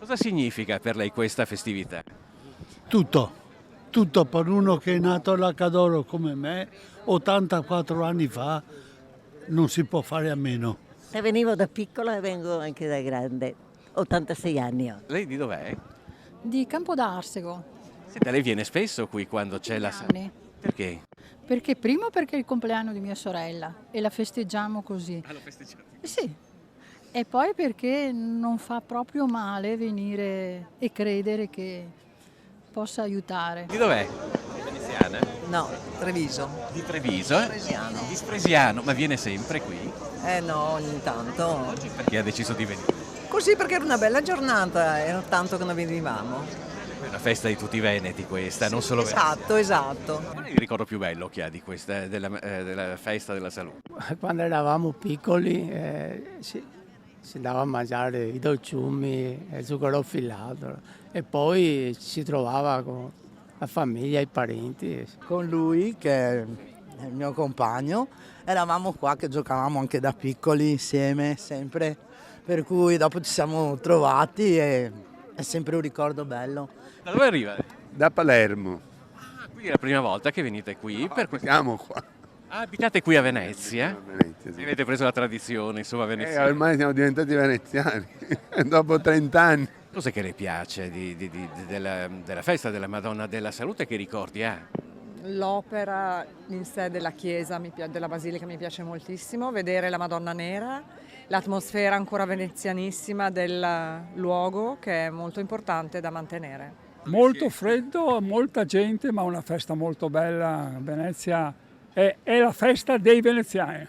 Cosa significa per lei questa festività? Tutto, tutto per uno che è nato a Cadoro come me, 84 anni fa, non si può fare a meno. Se venivo da piccola e vengo anche da grande, 86 anni ho. Lei di dov'è? Di Campodarsego, Senta, lei viene spesso qui quando c'è la... anni. Perché? Perché primo perché è il compleanno di mia sorella e la festeggiamo così. Ah, lo festeggiate. Sì. E poi perché non fa proprio male venire e credere che possa aiutare. Di dov'è? Veneziana? No, Treviso. Di Treviso? Stresiano. Di Stresiano, ma viene sempre qui? Eh no, ogni tanto. Perché ha deciso di venire? Così perché era una bella giornata, era tanto che non venivamo. È una festa di tutti i veneti questa, non solo Esatto, esatto. Qual è il ricordo più bello che ha di questa, della festa della salute? Quando eravamo piccoli si andava a mangiare i dolciumi, il zucchero filato e poi si trovava con la famiglia, i parenti. Con lui, che è il mio compagno, eravamo qua che giocavamo anche da piccoli insieme, sempre, per cui dopo ci siamo trovati e è sempre un ricordo bello. Da dove arriva? Da Palermo. Ah, quindi è la prima volta che venite qui? Siamo qua. Ah, abitate qui a Venezia? A Venezia, sì. E avete preso la tradizione, insomma, veneziana. Ormai siamo diventati veneziani, dopo 30 anni. Cos'è che le piace della festa della Madonna della Salute? Che ricordi ha? L'opera in sé della chiesa, della basilica mi piace moltissimo, vedere la Madonna Nera, l'atmosfera ancora venezianissima del luogo che è molto importante da mantenere. Molto freddo, molta gente, ma una festa molto bella. Venezia è la festa dei veneziani.